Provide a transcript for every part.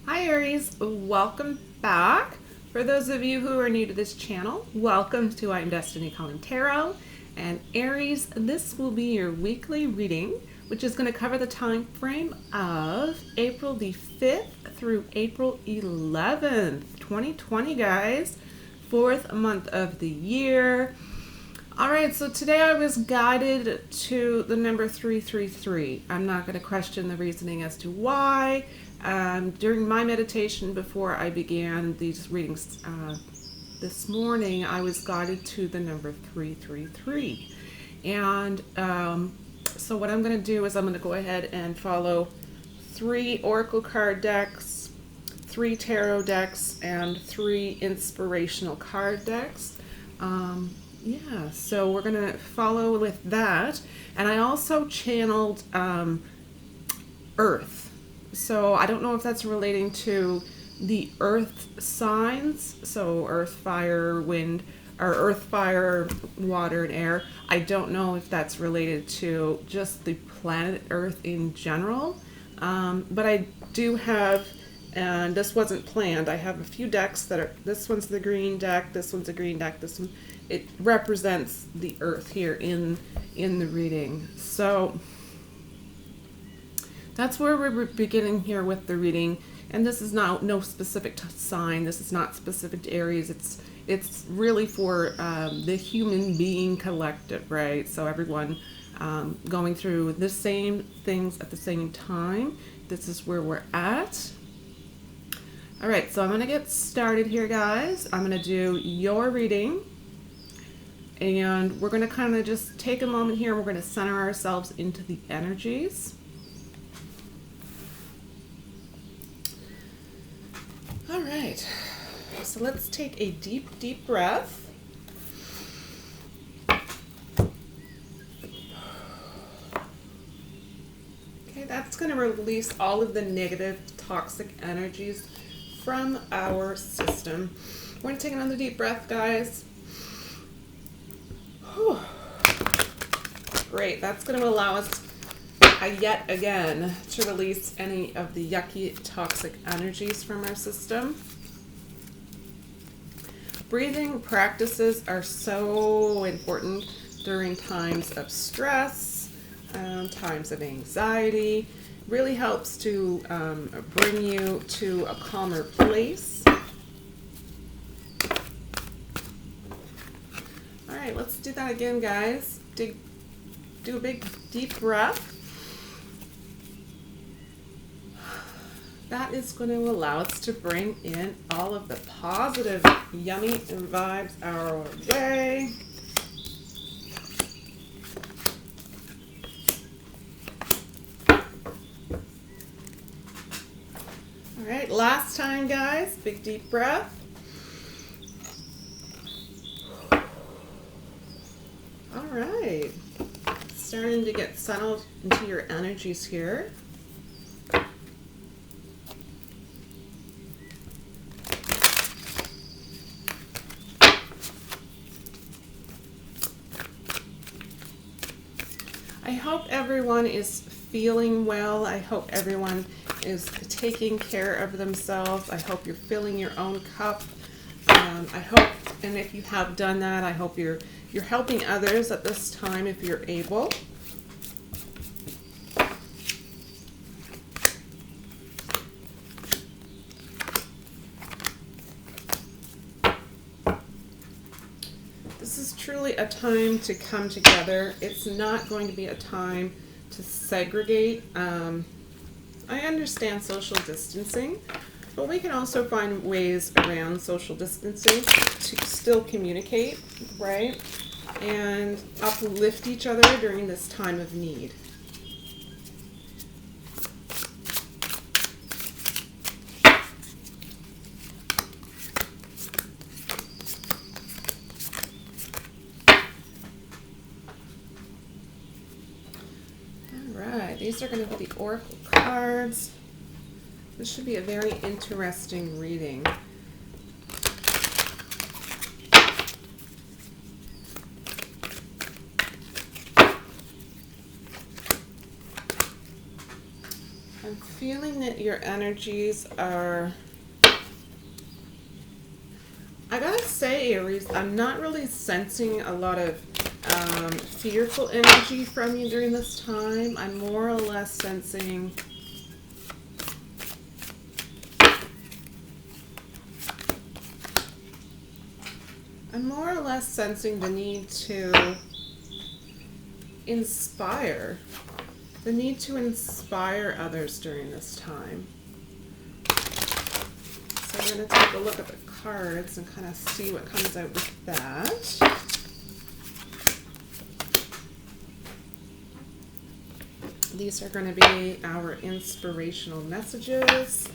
Hi Aries, welcome back. For those of you who are new to this channel, welcome to I'm Destiny Calling Tarot. And Aries, this will be your weekly reading, which is going to cover the time frame of April the 5th through April 11th, 2020, guys. Fourth month of the year. All right, so today I was guided to the number 333. I'm not going to question the reasoning as to why. During my meditation before I began these readings this morning, I was guided to the number 333. And so what I'm going to do is I'm going to go ahead and follow 3 oracle card decks, 3 tarot decks, and 3 inspirational card decks. Yeah, so we're going to follow with that. And I also channeled Earth. So I don't know if that's relating to the earth signs. So earth, fire, wind, or earth, fire, water, and air. I don't know if that's related to just the planet Earth in general. But I do have, and this wasn't planned, I have a few decks that are, this one's the green deck, this one's a green deck, this one, it represents the earth here in the reading. So that's where we're beginning here with the reading. And this is not no specific sign. This is not specific to Aries. It's really for the human being collective, right? So everyone going through the same things at the same time. This is where we're at. All right, so I'm going to get started here, guys. I'm going to do your reading. And we're going to kind of just take a moment here. We're going to center ourselves into the energies. All right, so let's take a deep, deep breath. Okay, that's going to release all of the negative, toxic energies from our system. We're going to take another deep breath, guys. Whew. Great, that's going to allow us yet again to release any of the yucky, toxic energies from our system. Breathing practices are so important during times of stress, times of anxiety. Really helps to bring you to a calmer place. All right, let's do that again, guys. Do a big, deep breath. That is going to allow us to bring in all of the positive, yummy vibes our way. All right, last time, guys. Big, deep breath. All right. Starting to get settled into your energies here. I hope everyone is feeling well. I hope everyone is taking care of themselves. I hope you're filling your own cup. I hope, and if you have done that, I hope you're helping others at this time if you're able. This is truly a time to come together. It's not going to be a time to segregate. I understand social distancing, but we can also find ways around social distancing to still communicate, right? And uplift each other during this time of need. These are going to be the oracle cards. This should be a very interesting reading. I'm feeling that your energies are, I gotta say, Aries, I'm not really sensing a lot of fearful energy from you during this time. I'm more or less sensing the need to inspire. The need to inspire others during this time. So we're going to take a look at the cards and kind of see what comes out with that. These are going to be our inspirational messages.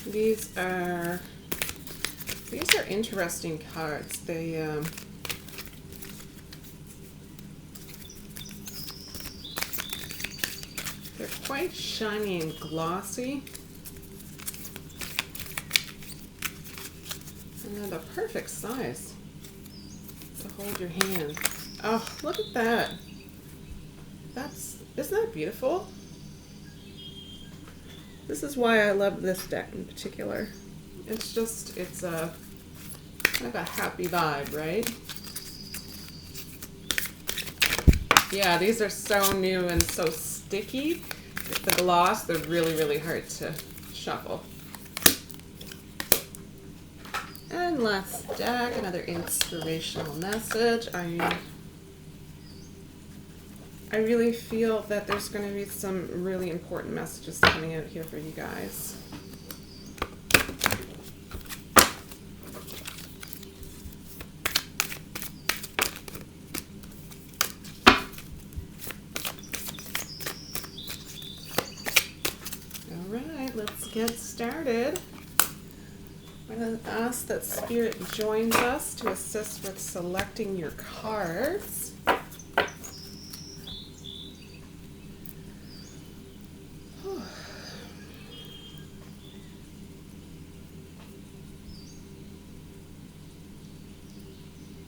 These are interesting cards. They're quite shiny and glossy. And they're the perfect size to hold your hand. Oh, look at that. Isn't that beautiful? This is why I love this deck in particular. It's a kind of a happy vibe, right? Yeah, these are so new and so sticky. With the gloss, they're really, really hard to shuffle. And last deck, another inspirational message. I really feel that there's going to be some really important messages coming out here for you guys. All right, let's get started. I'm going to ask that Spirit joins us to assist with selecting your cards.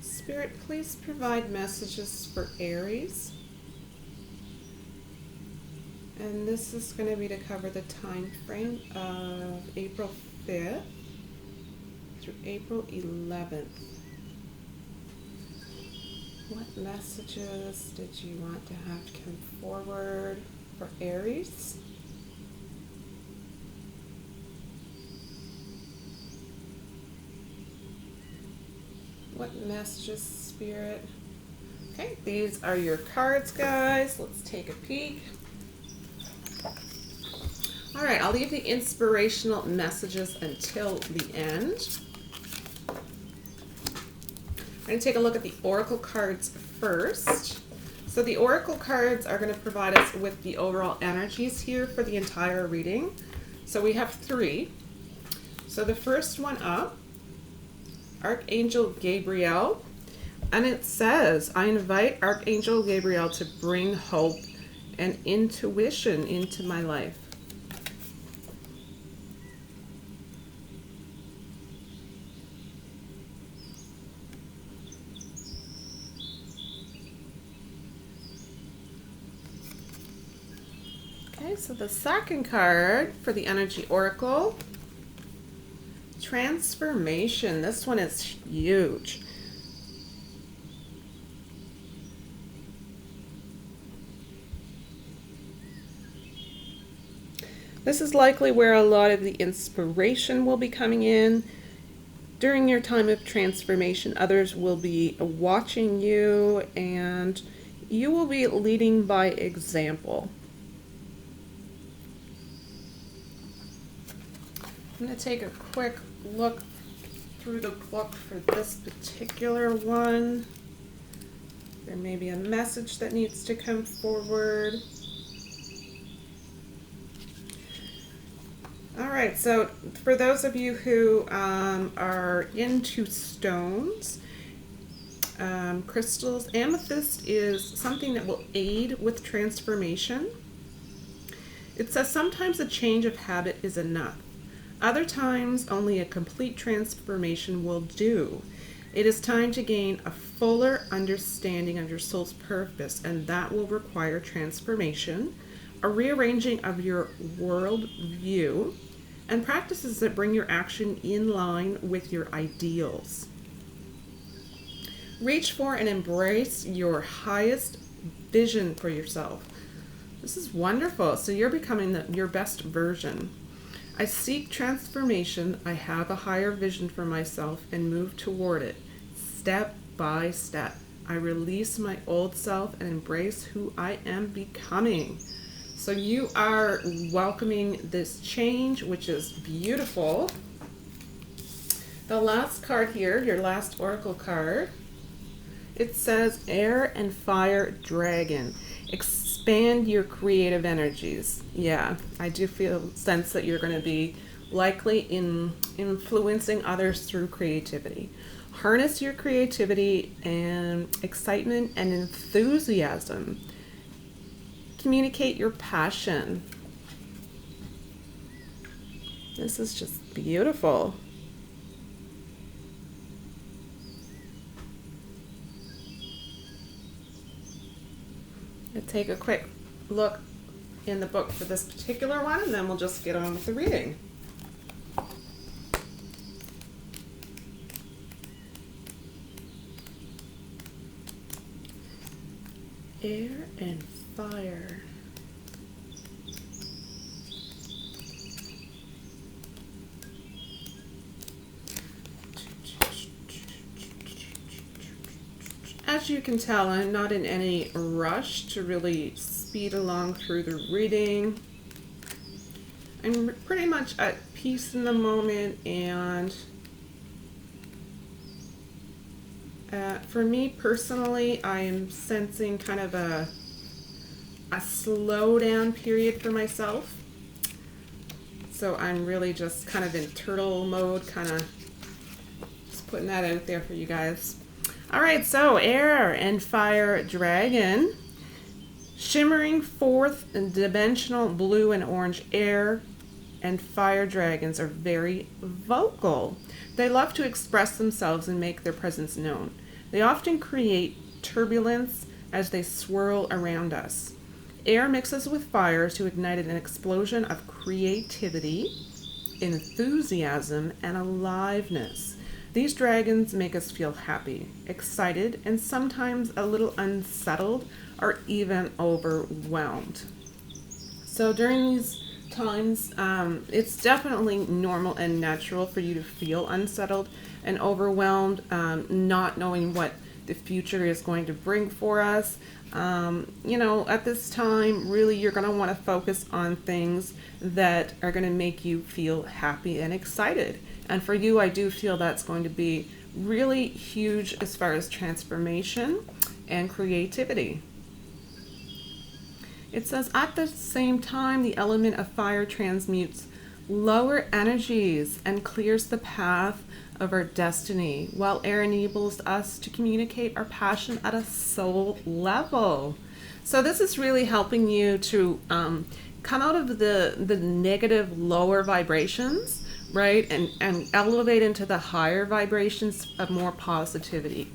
Spirit, please provide messages for Aries. And this is going to be to cover the time frame of April 5th through April 11th. What messages did you want to have come forward for Aries? What messages, Spirit? Okay, these are your cards, guys. Let's take a peek. All right, I'll leave the inspirational messages until the end. I'm going to take a look at the oracle cards first. So the oracle cards are going to provide us with the overall energies here for the entire reading. So we have 3. So the first one up, Archangel Gabriel, and it says, I invite Archangel Gabriel to bring hope and intuition into my life. Okay, so the second card for the energy oracle, transformation. This one is huge. This is likely where a lot of the inspiration will be coming in. During your time of transformation, others will be watching you and you will be leading by example. I'm going to take a quick look through the book for this particular one. There may be a message that needs to come forward. All right, so for those of you who are into stones, crystals, amethyst is something that will aid with transformation. It says sometimes a change of habit is enough. Other times, only a complete transformation will do. It is time to gain a fuller understanding of your soul's purpose, and that will require transformation, a rearranging of your world view, and practices that bring your action in line with your ideals. Reach for and embrace your highest vision for yourself. This is wonderful. So you're becoming your best version. I seek transformation. I have a higher vision for myself and move toward it, step by step. I release my old self and embrace who I am becoming. So you are welcoming this change, which is beautiful. The last card here, your last oracle card, it says Air and Fire Dragon. Expand your creative energies. Yeah, I do sense that you're going to be likely influencing others through creativity. Harness your creativity and excitement and enthusiasm. Communicate your passion. This is just beautiful. Let's take a quick look in the book for this particular one, and then we'll just get on with the reading. Air and Fire. As you can tell, I'm not in any rush to really speed along through the reading. I'm pretty much at peace in the moment, and for me personally, I am sensing kind of a slow down period for myself. So I'm really just kind of in turtle mode, kind of just putting that out there for you guys. All right, so Air and Fire Dragon. Shimmering fourth dimensional blue and orange air and fire dragons are very vocal. They love to express themselves and make their presence known. They often create turbulence as they swirl around us. Air mixes with fire to ignite an explosion of creativity, enthusiasm, and aliveness. These dragons make us feel happy, excited, and sometimes a little unsettled or even overwhelmed. So during these times, it's definitely normal and natural for you to feel unsettled and overwhelmed, not knowing what the future is going to bring for us. At this time, really, you're going to want to focus on things that are going to make you feel happy and excited. And for you, I do feel that's going to be really huge as far as transformation and creativity. It says, at the same time, the element of fire transmutes lower energies and clears the path of our destiny, while air enables us to communicate our passion at a soul level. So this is really helping you to come out of the negative lower vibrations, right, and elevate into the higher vibrations of more positivity.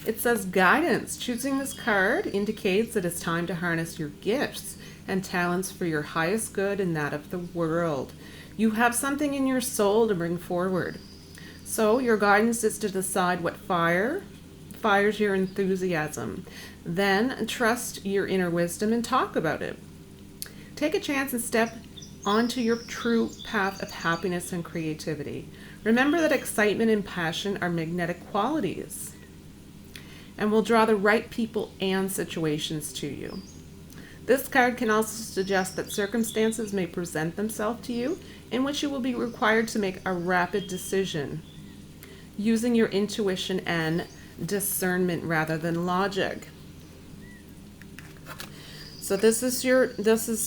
It says guidance. Choosing this card indicates that it's time to harness your gifts and talents for your highest good and that of the world. You have something in your soul to bring forward. So your guidance is to decide what fires your enthusiasm. Then trust your inner wisdom and talk about it. Take a chance and step onto your true path of happiness and creativity. Remember that excitement and passion are magnetic qualities and will draw the right people and situations to you. This card can also suggest that circumstances may present themselves to you in which you will be required to make a rapid decision using your intuition and discernment rather than logic. So this is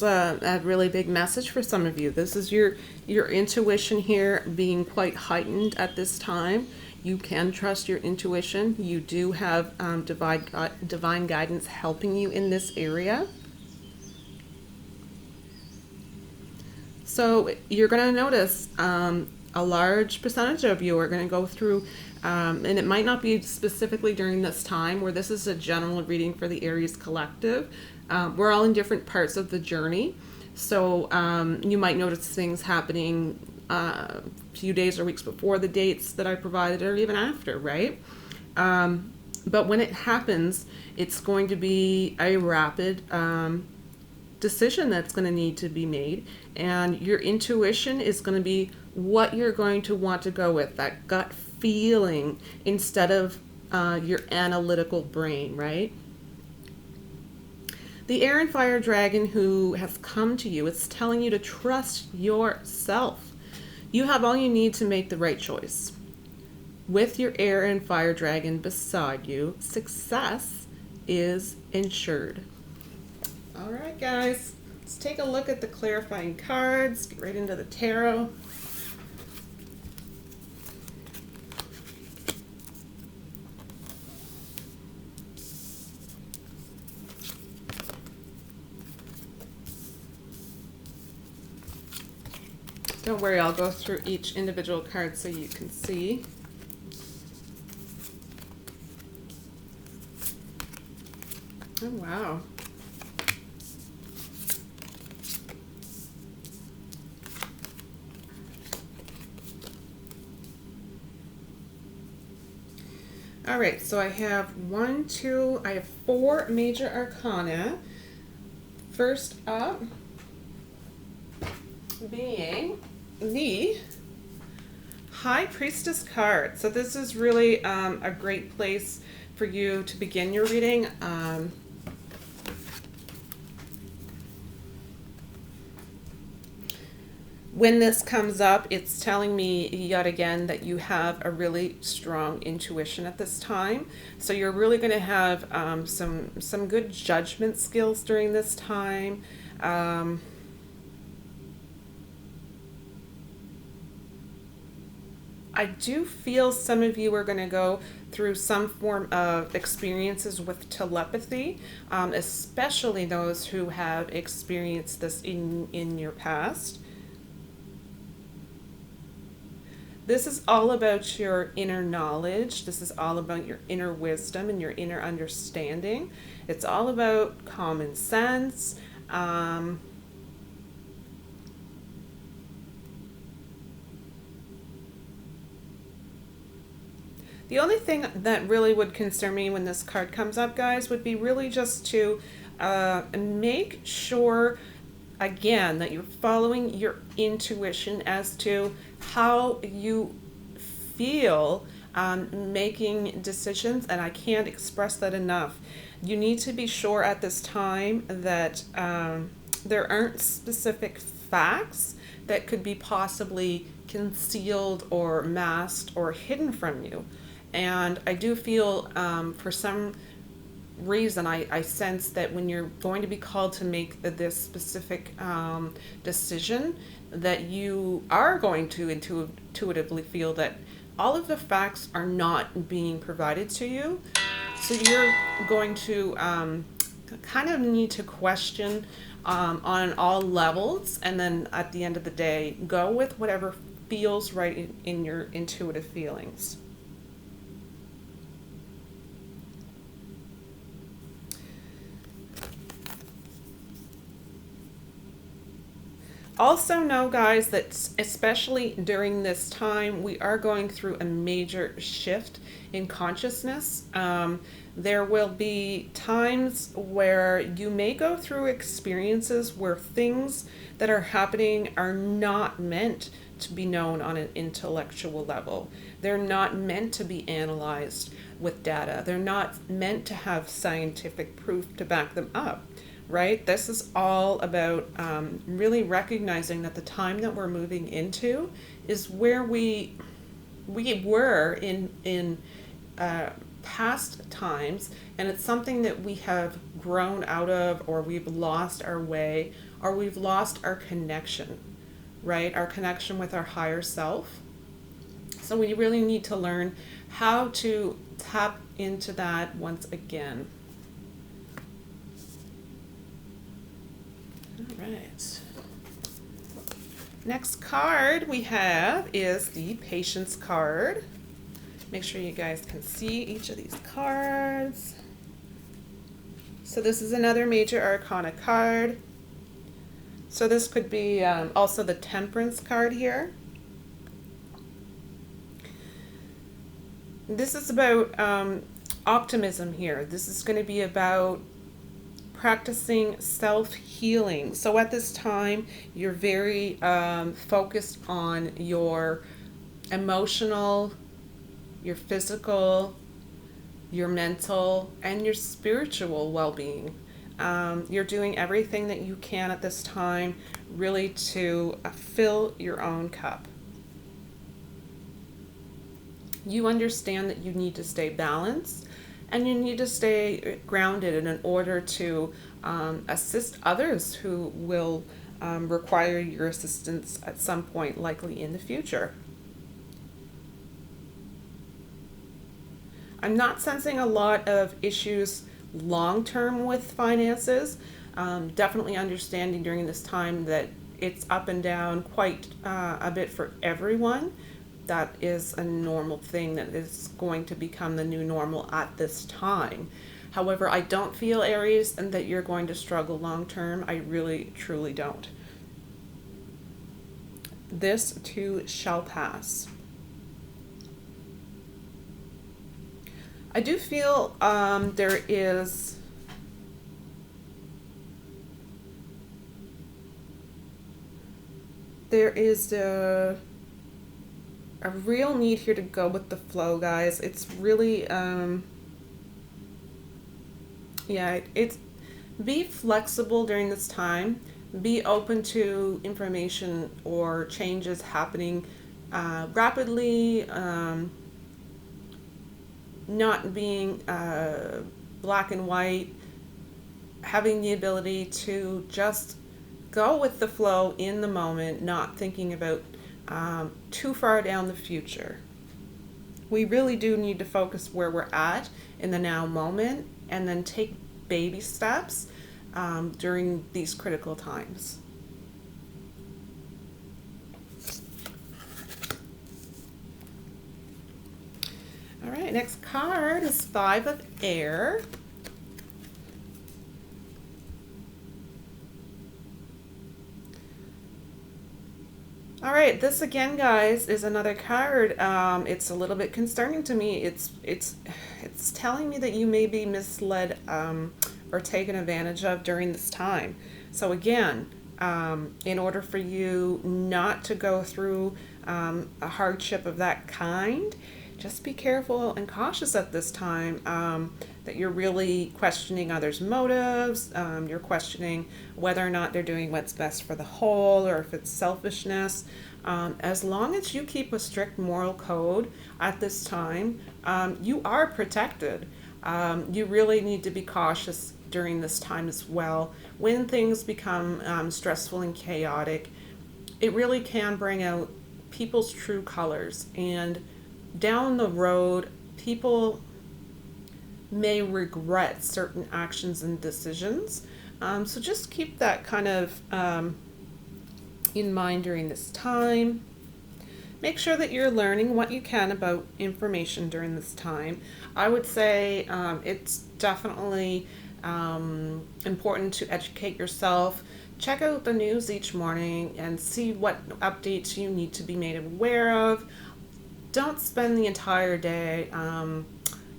a really big message for some of you. This is your intuition here being quite heightened at this time. You can trust your intuition. You do have divine guidance helping you in this area. So you're going to notice a large percentage of you are going to go through, and it might not be specifically during this time where this is a general reading for the Aries collective. We're all in different parts of the journey. So you might notice things happening a few days or weeks before the dates that I provided, or even after, right? But when it happens, it's going to be a rapid decision that's going to need to be made, and your intuition is going to be what you're going to want to go with, that gut feeling, instead of your analytical brain, right? The air and fire dragon who has come to you is telling you to trust yourself. You have all you need to make the right choice. With your air and fire dragon beside you, success is ensured. All right, guys, let's take a look at the clarifying cards. Get right into the tarot. Don't worry, I'll go through each individual card so you can see. Oh, wow. All right, so I have I have 4 major arcana. First up being the High Priestess card. So this is really a great place for you to begin your reading. When this comes up, it's telling me yet again that you have a really strong intuition at this time. So you're really going to have some good judgment skills during this time. I do feel some of you are going to go through some form of experiences with telepathy, especially those who have experienced this in your past. This is all about your inner knowledge. This is all about your inner wisdom and your inner understanding. It's all about common sense. The only thing that really would concern me when this card comes up, guys, would be really just to make sure, again, that you're following your intuition as to how you feel making decisions, and I can't express that enough. You need to be sure at this time that there aren't specific facts that could be possibly concealed or masked or hidden from you. And I do feel for some reason I sense that when you're going to be called to make this specific decision, that you are going to intuitively feel that all of the facts are not being provided to you. So you're going to kind of need to question on all levels, and then at the end of the day, go with whatever feels right in your intuitive feelings. Also know, guys, that especially during this time, we are going through a major shift in consciousness. There will be times where you may go through experiences where things that are happening are not meant to be known on an intellectual level. They're not meant to be analyzed with data. They're not meant to have scientific proof to back them up. Right? This is all about really recognizing that the time that we're moving into is where we were in past times, and it's something that we have grown out of, or we've lost our way, or we've lost our connection, right? Our connection with our higher self. So we really need to learn how to tap into that once again. All right. Next card we have is the Patience card. Make sure you guys can see each of these cards. So this is another major arcana card. So this could be also the Temperance card here. This is about optimism here. This is going to be about practicing self-healing. So at this time, you're very focused on your emotional, your physical, your mental, and your spiritual well-being. You're doing everything that you can at this time really to fill your own cup. You understand that you need to stay balanced and you need to stay grounded in order to assist others who will require your assistance at some point, likely in the future. I'm not sensing a lot of issues long-term with finances. Definitely understanding during this time that it's up and down quite a bit for everyone. That is a normal thing that is going to become the new normal at this time. However, I don't feel, Aries, and that you're going to struggle long-term. I really, truly don't. This too shall pass. I do feel there is a real need here to go with the flow, guys. It's really it's be flexible during this time. Be open to information or changes happening rapidly. Not being black and white, having the ability to just go with the flow in the moment, not thinking about too far down the future. We really do need to focus where we're at in the now moment and then take baby steps during these critical times. All right, next card is Five of Air. All right, this again, guys, is another card. It's a little bit concerning to me. It's telling me that you may be misled or taken advantage of during this time. So again, in order for you not to go through a hardship of that kind, just be careful and cautious at this time, that you're really questioning others' motives. You're questioning whether or not they're doing what's best for the whole or if it's selfishness. As long as you keep a strict moral code at this time, you are protected. You really need to be cautious during this time as well. When things become stressful and chaotic, it really can bring out people's true colors, and down the road, people may regret certain actions and decisions. So just keep that kind of in mind during this time. Make sure that you're learning what you can about information during this time. I would say it's definitely important to educate yourself. Check out the news each morning and see what updates you need to be made aware of. Don't spend the entire day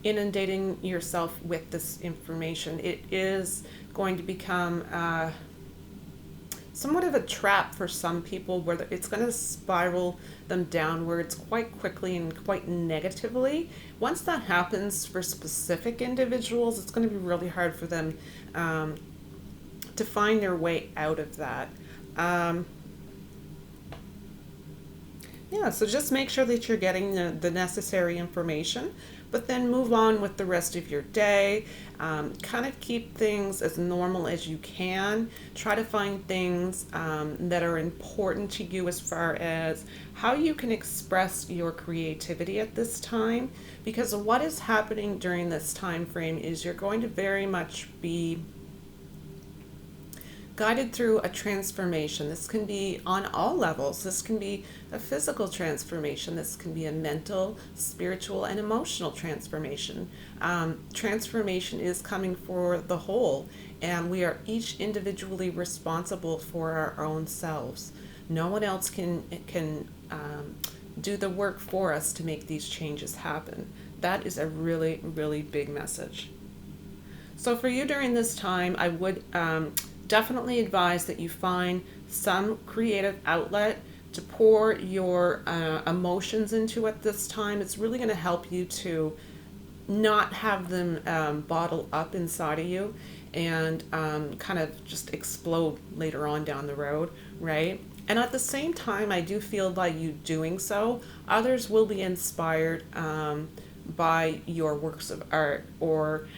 inundating yourself with this information. It is going to become somewhat of a trap for some people, where it's going to spiral them downwards quite quickly and quite negatively. Once that happens for specific individuals, it's going to be really hard for them to find their way out of that. So just make sure that you're getting the necessary information, but then move on with the rest of your day. Kind of keep things as normal as you can. Try to find things that are important to you as far as how you can express your creativity at this time, because what is happening during this time frame is you're going to very much be guided through a transformation. This can be on all levels. This can be a physical transformation. This can be a mental, spiritual, and emotional transformation. Transformation is coming for the whole, and we are each individually responsible for our own selves. No one else can do the work for us to make these changes happen. That is a really, really big message. So for you during this time, I would definitely advise that you find some creative outlet to pour your emotions into at this time. It's really going to help you to not have them bottle up inside of you and kind of just explode later on down the road, right? And at the same time, I do feel by you doing so, others will be inspired by your works of art or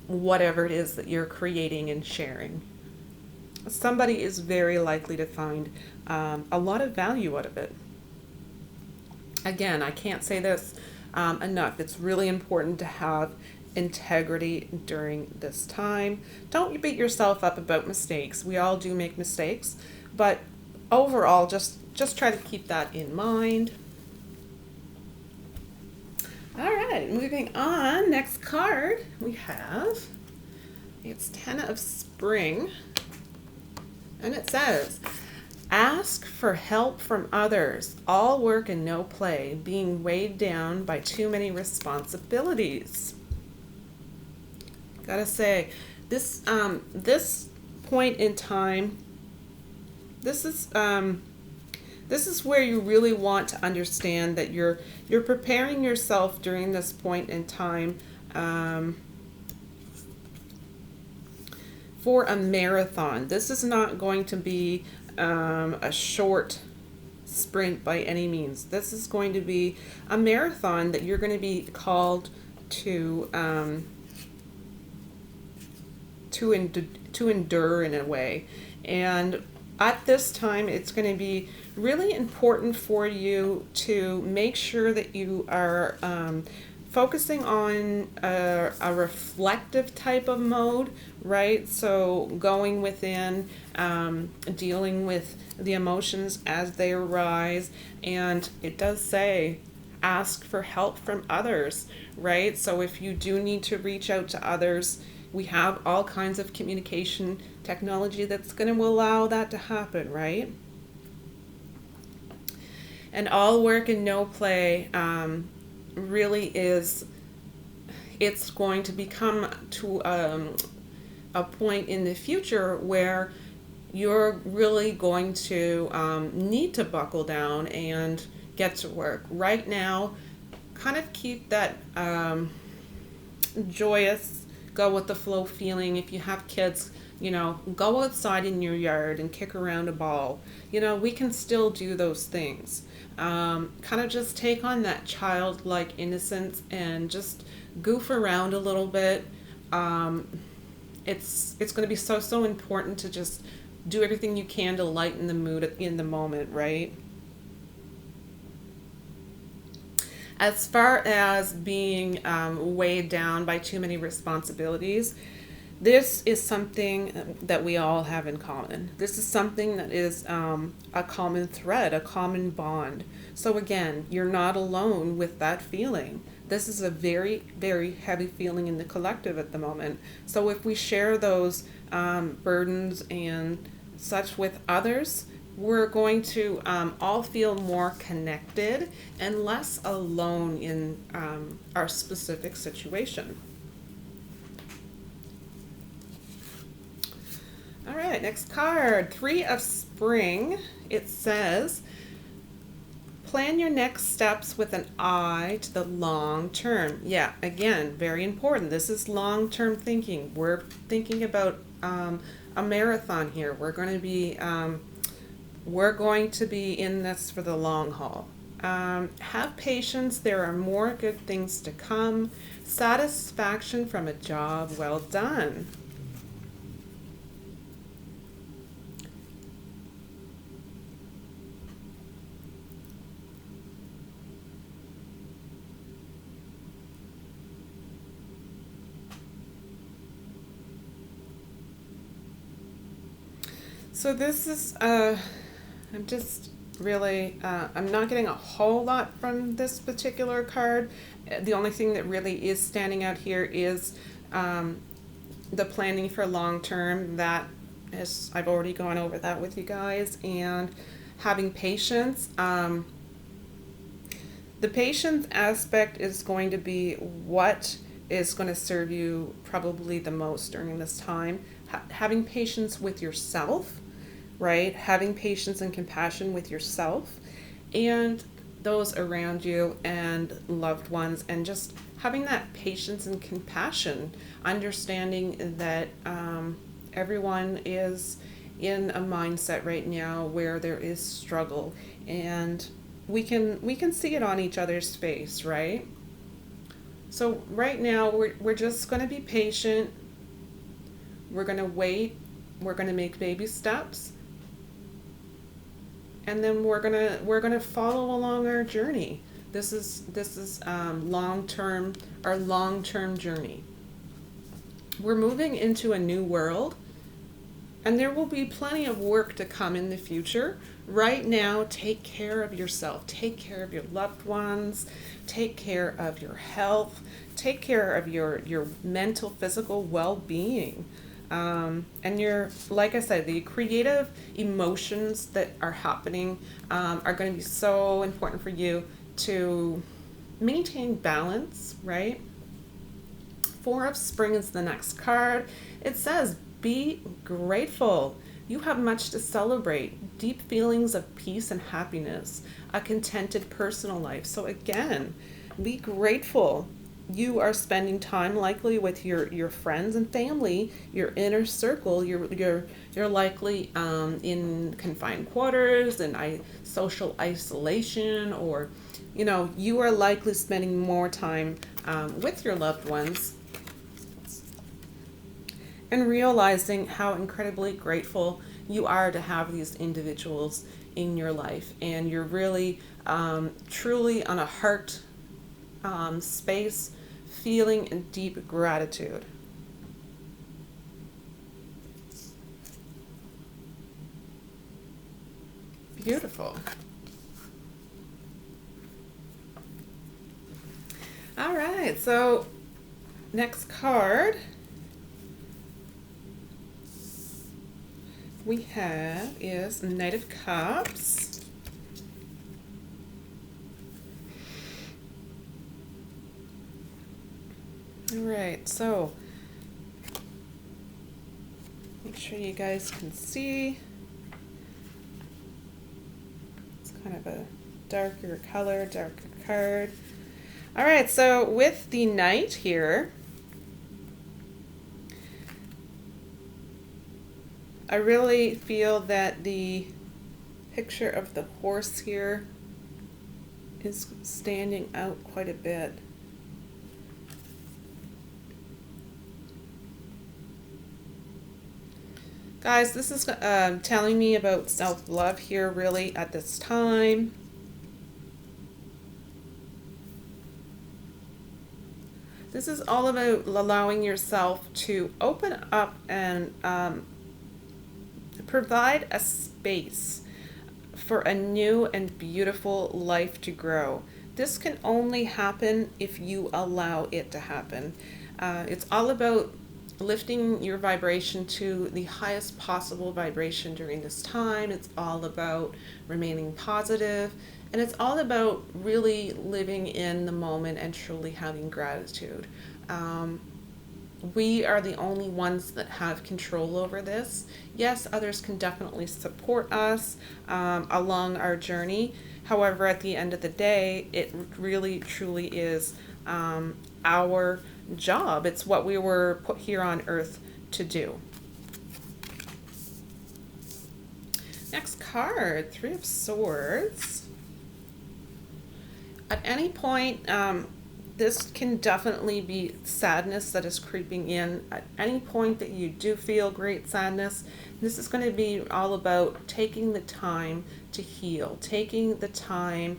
whatever it is that you're creating and sharing. Somebody is very likely to find a lot of value out of it. Again, I can't say this enough. It's really important to have integrity during this time. Don't beat yourself up about mistakes. We all do make mistakes, but overall, just try to keep that in mind. All right, moving on. Next card we have, it's 10 of Spring, and it says, ask for help from others, all work and no play, being weighed down by too many responsibilities. Gotta say, this point in time, this is where you really want to understand that you're preparing yourself during this point in time for a marathon. This is not going to be a short sprint by any means. This is going to be a marathon that you're going to be called to endure in a way. And at this time, it's going to be really important for you to make sure that you are focusing on a reflective type of mode, right? So going within, dealing with the emotions as they arise. And it does say, ask for help from others, right? So if you do need to reach out to others, we have all kinds of communication technology that's going to allow that to happen, right? And all work and no play really is, it's going to become to a point in the future where you're really going to need to buckle down and get to work. Right now, kind of keep that joyous, go with the flow feeling. If you have kids, go outside in your yard and kick around a ball. We can still do those things. Kind of just take on that childlike innocence and just goof around a little bit. It's going to be so important to just do everything you can to lighten the mood in the moment, right? As far as being weighed down by too many responsibilities, this is something that we all have in common. This is something that is a common thread, a common bond. So again, you're not alone with that feeling. This is a very, very heavy feeling in the collective at the moment. So if we share those burdens and such with others, we're going to all feel more connected and less alone in our specific situation. All right, next card, 3 of Spring. It says, plan your next steps with an eye to the long term. Yeah, again, very important. This is long-term thinking. We're thinking about a marathon here. We're going to be in this for the long haul. Have patience. There are more good things to come. Satisfaction from a job well done. So this is, I'm just really, I'm not getting a whole lot from this particular card. The only thing that really is standing out here is the planning for long term. That is, I've already gone over that with you guys, and having patience. The patience aspect is going to be what is going to serve you probably the most during this time. Having patience with yourself, right? Having patience and compassion with yourself and those around you and loved ones, and just having that patience and compassion, understanding that everyone is in a mindset right now where there is struggle, and we can see it on each other's face, right? So right now we're just going to be patient. We're going to wait. We're going to make baby steps, and then we're gonna follow along our journey. This is long term, our long term journey. We're moving into a new world, and there will be plenty of work to come in the future. Right now, take care of yourself, take care of your loved ones, take care of your health, take care of your mental, physical well-being. And your, like I said, the creative emotions that are happening are going to be so important for you to maintain balance, right? Four of Spring is the next card. It says, be grateful. You have much to celebrate. Deep feelings of peace and happiness. A contented personal life. So again, be grateful. You are spending time likely with your friends and family, your inner circle. You're likely in confined quarters and social isolation, or you are likely spending more time with your loved ones, and realizing how incredibly grateful you are to have these individuals in your life. And you're really truly on a heart space, feeling in deep gratitude. Beautiful. All right, so next card we have is Knight of Cups. All right, so make sure you guys can see. It's kind of a darker color, darker card. All right, so with the Knight here, I really feel that the picture of the horse here is standing out quite a bit. Guys, this is telling me about self-love here really at this time. This is all about allowing yourself to open up and provide a space for a new and beautiful life to grow. This can only happen if you allow it to happen. It's all about lifting your vibration to the highest possible vibration during this time. It's all about remaining positive, and it's all about really living in the moment and truly having gratitude. We are the only ones that have control over this. Yes, others can definitely support us along our journey. However, at the end of the day, it really truly is our job. It's what we were put here on earth to do. Next card, Three of Swords. At any point, this can definitely be sadness that is creeping in. At any point that you do feel great sadness, this is going to be all about taking the time to heal, taking the time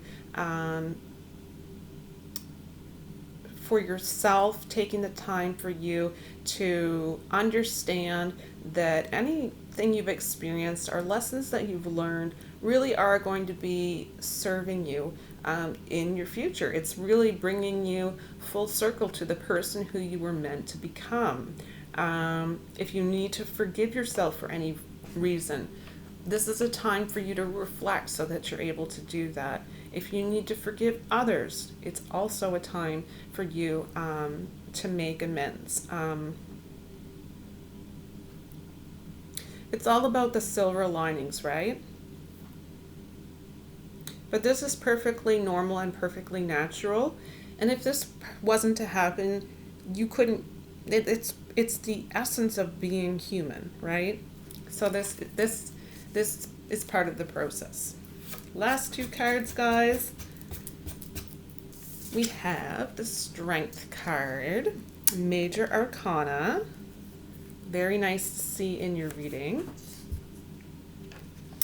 for yourself, taking the time for you to understand that any everything you've experienced or lessons that you've learned really are going to be serving you in your future. It's really bringing you full circle to the person who you were meant to become. If you need to forgive yourself for any reason, this is a time for you to reflect so that you're able to do that. If you need to forgive others, it's also a time for you to make amends. It's all about the silver linings, right? But this is perfectly normal and perfectly natural. And if this wasn't to happen, you couldn't. It's the essence of being human, right? So this is part of the process. Last two cards, guys. We have the Strength card, Major Arcana. Very nice to see in your reading.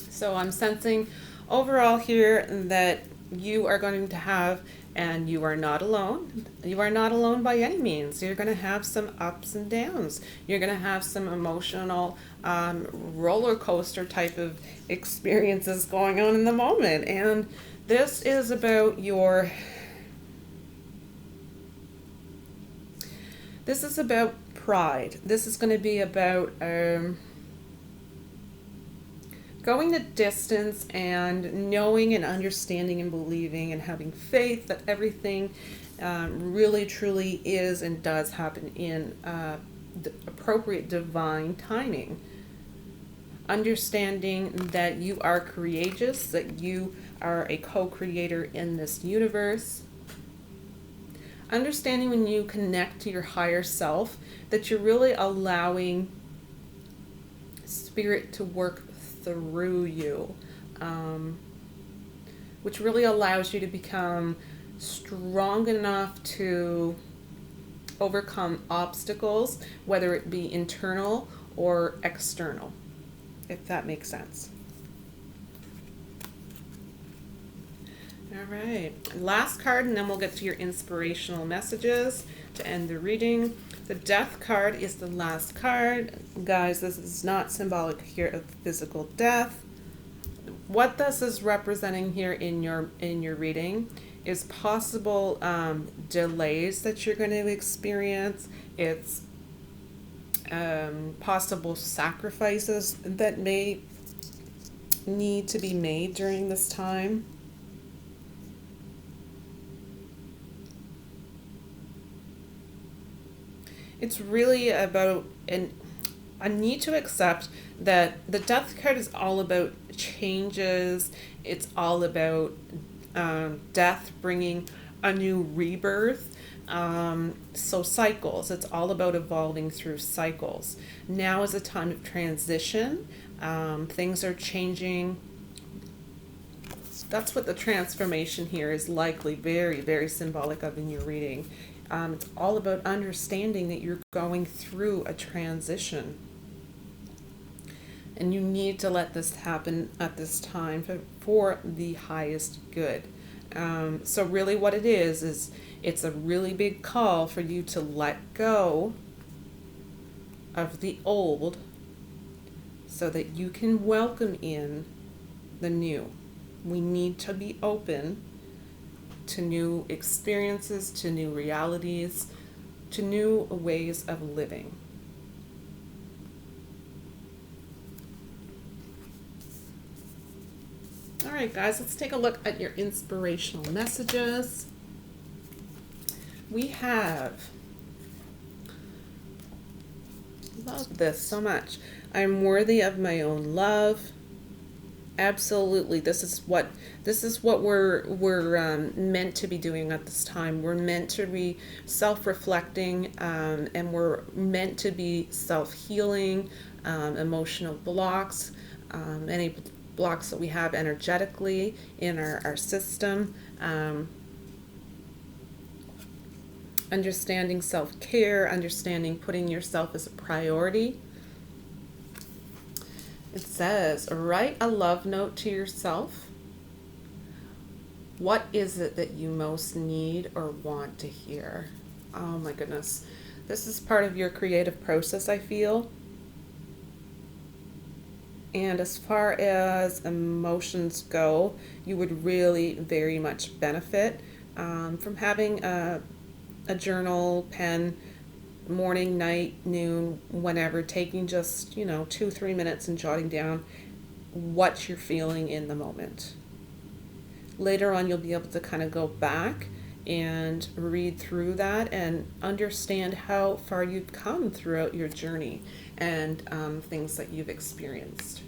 So I'm sensing overall here that you are going to have, and you are not alone. You are not alone by any means. You're going to have some ups and downs. You're going to have some emotional roller coaster type of experiences going on in the moment. And this is about this is about pride. This is going to be about going the distance and knowing and understanding and believing and having faith that everything really truly is and does happen in the appropriate divine timing. Understanding that you are courageous, that you are a co-creator in this universe. Understanding when you connect to your higher self that you're really allowing spirit to work through you, which really allows you to become strong enough to overcome obstacles, whether it be internal or external, if that makes sense. All right, last card, and then we'll get to your inspirational messages to end the reading. The Death card is the last card. Guys, this is not symbolic here of physical death. What this is representing here in your reading is possible delays that you're going to experience. It's possible sacrifices that may need to be made during this time. It's really about a need to accept that the Death card is all about changes. It's all about death bringing a new rebirth. So cycles. It's all about evolving through cycles. Now is a time of transition. Things are changing. That's what the transformation here is likely very, very symbolic of in your reading. It's all about understanding that you're going through a transition. And you need to let this happen at this time for the highest good. So really what it is it's a really big call for you to let go of the old so that you can welcome in the new. We need to be open to new experiences, to new realities, to new ways of living. All right, guys, let's take a look at your inspirational messages. We have, love this so much. I'm worthy of my own love. Absolutely, this is what we're meant to be doing at this time. We're meant to be self-reflecting, and we're meant to be self-healing. Emotional blocks, any blocks that we have energetically in our system. Understanding self-care, understanding putting yourself as a priority. It says, write a love note to yourself. What is it that you most need or want to hear? Oh my goodness. This is part of your creative process, I feel. And as far as emotions go, you would really very much benefit from having a journal, pen, morning, night, noon, whenever, taking just, 2, 3 minutes and jotting down what you're feeling in the moment. Later on, you'll be able to kind of go back and read through that and understand how far you've come throughout your journey and things that you've experienced.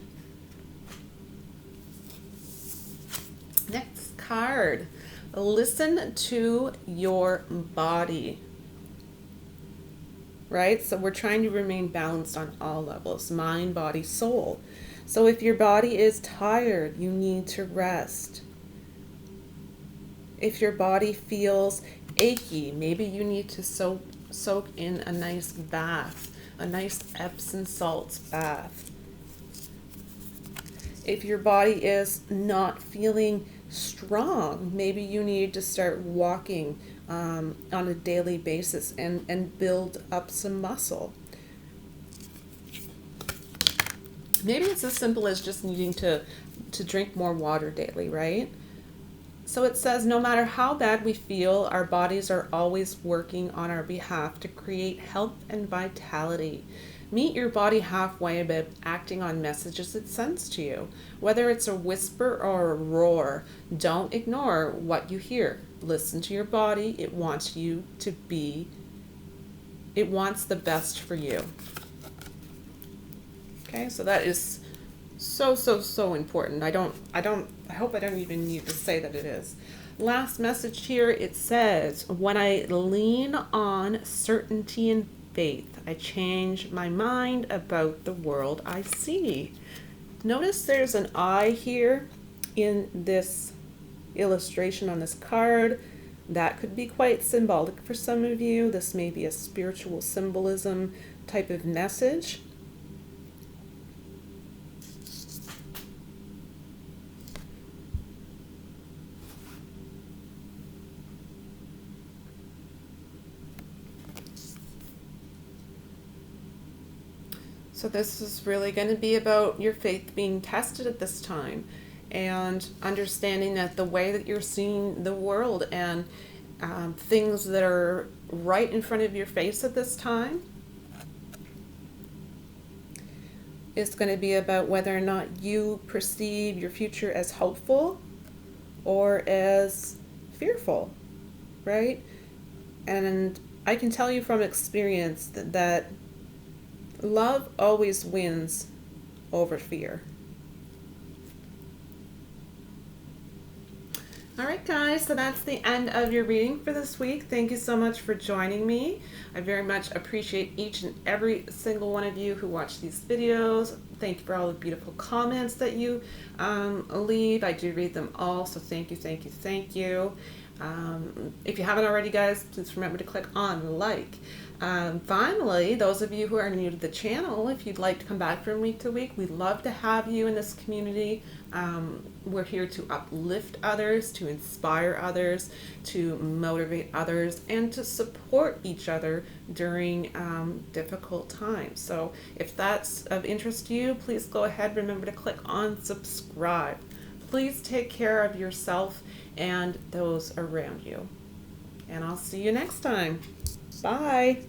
Next card. Listen to your body. Right? So we're trying to remain balanced on all levels, mind, body, soul. So if your body is tired, you need to rest. If your body feels achy, maybe you need to soak in a nice bath, a nice Epsom salts bath. If your body is not feeling strong, maybe you need to start walking on a daily basis and build up some muscle. Maybe it's as simple as just needing to drink more water daily, right? So it says, no matter how bad we feel, our bodies are always working on our behalf to create health and vitality. Meet your body halfway by acting on messages it sends to you. Whether it's a whisper or a roar, don't ignore what you hear. Listen to your body. It wants the best for you. Okay, so that is so important. I hope I don't even need to say that it is. Last message here, it says, when I lean on certainty and faith, I change my mind about the world I see. Notice there's an eye here in this illustration on this card. That could be quite symbolic for some of you. This may be a spiritual symbolism type of message. So this is really going to be about your faith being tested at this time and understanding that the way that you're seeing the world and things that are right in front of your face at this time is going to be about whether or not you perceive your future as hopeful or as fearful, right? And I can tell you from experience that love always wins over fear. All right, guys, so that's the end of your reading for this week. Thank you so much for joining me. I very much appreciate each and every single one of you who watch these videos. Thank you for all the beautiful comments that you leave. I do read them all, so thank you, thank you, thank you. If you haven't already, guys, please remember to click on like. Finally, those of you who are new to the channel, if you'd like to come back from week to week, we'd love to have you in this community. We're here to uplift others, to inspire others, to motivate others, and to support each other during difficult times. So if that's of interest to you, please go ahead. Remember to click on subscribe. Please take care of yourself and those around you. And I'll see you next time. Bye.